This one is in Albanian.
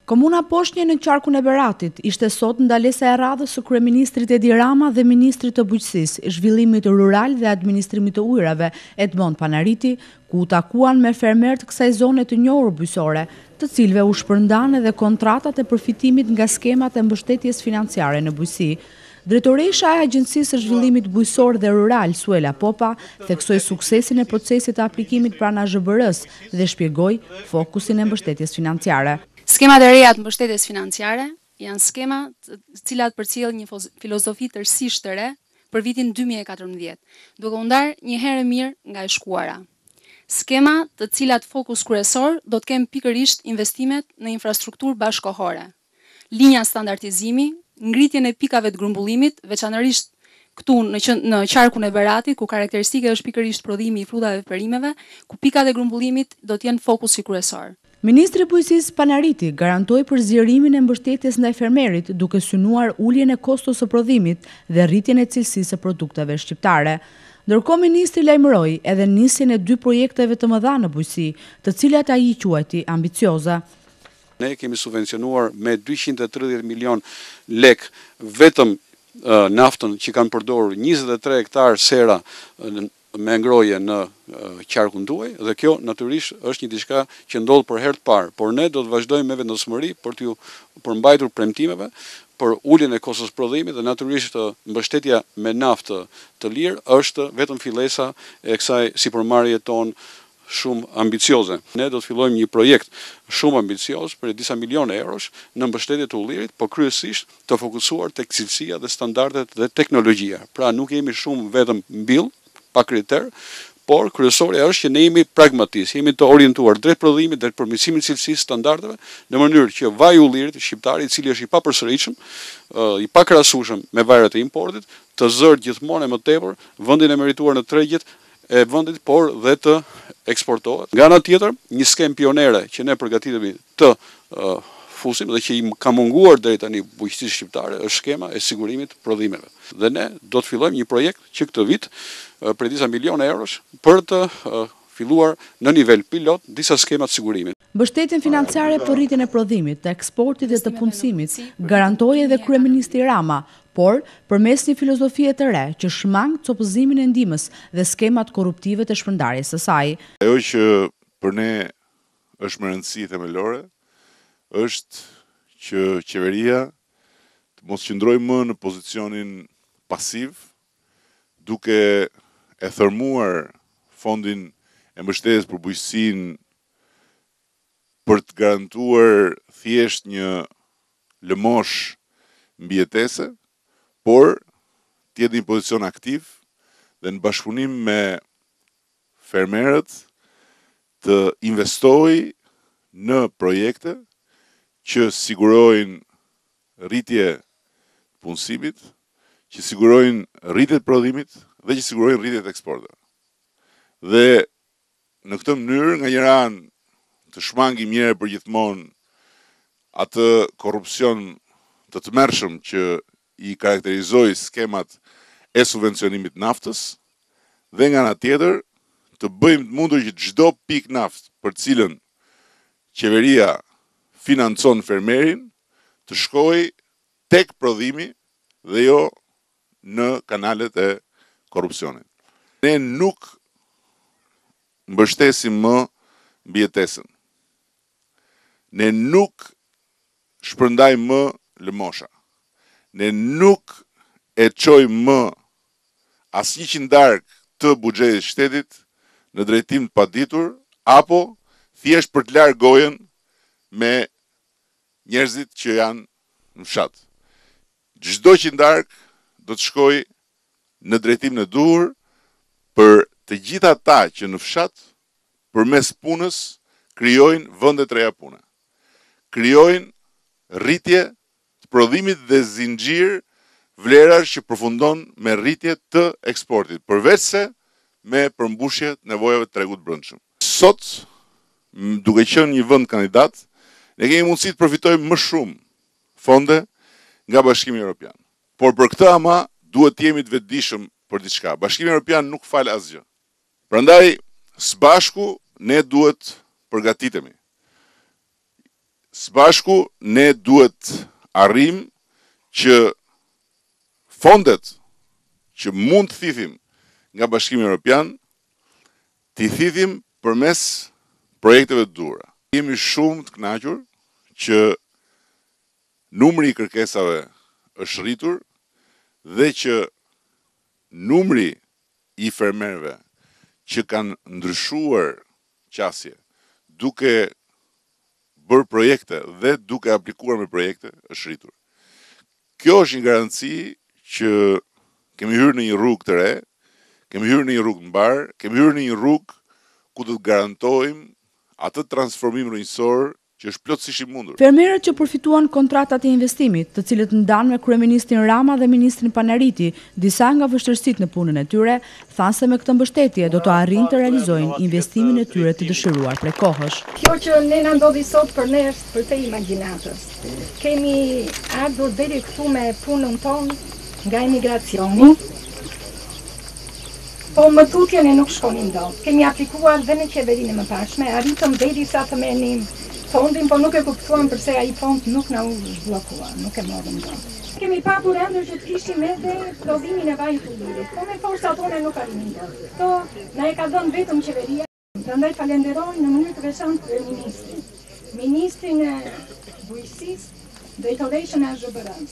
Komuna Poshnjë në qarkun e Beratit ishte sot ndalesa e radhës së kryeministrit Edi Rama dhe ministrit të bujqësisë, zhvillimit rural dhe administrimit të ujrave Edmond Panariti, ku u takuan me fermerët kësaj zone të njohur bujqësore, të cilëve u shpërndan edhe kontratat e përfitimit nga skemat e mbështetjes financiare në bujqësi. Drejtoresha e Agjencisë së Zhvillimit Bujqësor dhe Rural, Suela Popa, theksoi suksesin e procesit të aplikimit pranë AZBR-s dhe shpjegoi fokusin e mbështetjes financiare. Skemat e reja të mbështetjes financiare janë skema të cilat përcjell një filozofi tërësisht të re për vitin 2014, duke u ndarë një herë mirë nga e shkuara. Skema të cilat fokus kryesor do të kenë pikërisht investimet në infrastrukturë bashkëkohore, linja standardizimi, ngritjen e pikave të grumbullimit, veçanërisht këtu në qarkun e Beratit, ku karakteristike është pikërisht prodhimi i frutave dhe perimeve, ku pikat e grumbullimit do të jenë fokusi kryesor. Ministri i Bujqësisë Panariti garantoi përzgjerimin e mbështetjes ndaj fermerit, duke synuar uljen e kostos së prodhimit dhe rritjen e cilësisë së produkteve shqiptare. Ndërkohë ministri lajmëroi edhe nisjen e 2 projekteve të mëdha në bujqësi, të cilat ai i quajti ambicioze. Ne kemi subvencionuar me 230 milion lek vetëm naftën që kanë përdorur 23 hektar sera me ngroje në qarkun tuaj, dhe kjo natyrisht është një diçka që ndodh për herë të parë, por ne do të vazhdojmë me vendosmëri për t'ju përmbajtur premtimeve për uljen e kostos prodhimit dhe natyrisht mbështetja me naftë të lirë është vetëm fillesa e kësaj sipërmarrje tonë shumë ambicioze. Ne do të fillojmë një projekt shumë ambicioz për disa milionë eurosh në mbështetje të ullirit, por kryesisht të fokusuar tek cilësia dhe standardet dhe teknologjia. Pra nuk jemi shumë vetëm mbill, pa kriter, por kryesore është që ne jemi pragmatistë, jemi të orientuar drejt prodhimit, drejt përmirësimit të cilësisë standardeve, në mënyrë që vaji i ullirit shqiptar, i cili është i papërsëritshëm, i pakrahasueshëm me vajrat e importit, të zërë gjithmonë më tepër vendin e merituar në tregjet e vendit, por dhe të eksportohet. Nga ana tjetër, një skemë pionere që ne përgatitemi të fusim dhe që i ka munguar deri tani bujqësisë shqiptare është skema e sigurimit të prodhimeve. Dhe ne do të fillojmë një projekt që këtë vit për disa milionë eurosh për të filluar në nivel pilot disa skema të sigurimit. Mbështetjen financiare për rritjen e prodhimit, të eksportit dhe të punësimit garantoi edhe kryeministri Rama, por përmes një filozofie të re që shmang copëzimin e ndihmës dhe skemat korruptive të shpërndarjes së saj. Ajo që për ne është më rëndësi themelore është që qeveria të mos qëndrojë më në pozicionin pasiv, duke e thërmuar fondin e mbështetjes për bujqësinë për të garantuar thjesht një lëmosh mbijetese, por të jetë një pozicion aktiv dhe në bashkëpunim me fermerët të investojë në projekte që sigurojnë rritje të punësimit, që sigurojnë rritje të prodhimit dhe që sigurojnë rritje të eksporteve. Dhe në këtë mënyrë, nga njëra anë, të shmangim një herë përgjithmonë atë korrupsion të tmerrshëm që i karakterizoi skemat e subvencionimit naftës, dhe nga ana tjetër të bëjmë të mundur që çdo pikë naftë për cilën qeveria financon fermerin të shkojë tek prodhimi dhe jo në kanalet e korrupsionit. Ne nuk mbështesim më mbijetesën. Ne nuk shpërndajmë më lëmosha. Ne nuk e çojmë më asnjë qindark të buxhetit shtetit në drejtim të paditur apo thjesht për të larë gojën me njerëzit që janë në fshat. Çdo qindark do të shkojë në drejtimin e duhur për të gjithë ata që në fshat përmes punës krijojnë vende të reja pune. Krijojnë rritje të prodhimit dhe zinxhir vlerash që përfundon me rritje të eksportit, përveç se me përmbushje të nevojave të tregut brendshëm. Sot, duke qenë një vend kandidat, ne kemi mundësi të përfitojmë më shumë fonde nga Bashkimi Evropian. Por për këtë ama duhet të jemi të vetëdijshëm për diçka. Bashkimi Evropian nuk fal asgjë. Prandaj, së bashku ne duhet përgatitemi. së bashku ne duhet arrim që fondet që mund të thithim nga Bashkimi Evropian, t'i thithim përmes projekteve të duhura. Jemi shumë të kënaqur që numri i kërkesave është rritur dhe që numri i fermerëve që kanë ndryshuar qasje duke bërë projekte dhe duke aplikuar me projekte është rritur. Kjo është një garanci që kemi hyrë në një rrugë të re, kemi hyrë në një rrugë të mbar, kemi hyrë në një rrugë ku do të garantojmë atë transformim rrënjësor që është plotësisht i mundur. Fermerët që përfituan kontratat e investimit, të cilët ndanë me kryeministrin Rama dhe ministrin Panariti, disa nga vështirësitë në punën e tyre, thanë se me këtë mbështetje do të arrijnë të realizojnë investimin e tyre të dëshiruar prej kohësh. Kjo që ne na ndodhi sot për ne është për te imagjinatës. Kemi ardhur deri këtu me punën tonë nga emigracioni. Po më tutje ne nuk shkonim dot. Kemi aplikuar dhe në qeverinë e mëparshme, arritëm derisa të merrnim fondin, po nuk e kuptuam përse ai fond nuk na u zhbllokua, nuk e morëm dot. Kemi patur ende që të kishim edhe prodhimin e vajit të lirit, po me forca tona nuk arrinim dot. Kto na e ka dhënë vetëm qeveria. Prandaj falenderoj në mënyrë të veçantë ministrin e bujqësisë, drejtoreshën e AZBR-s.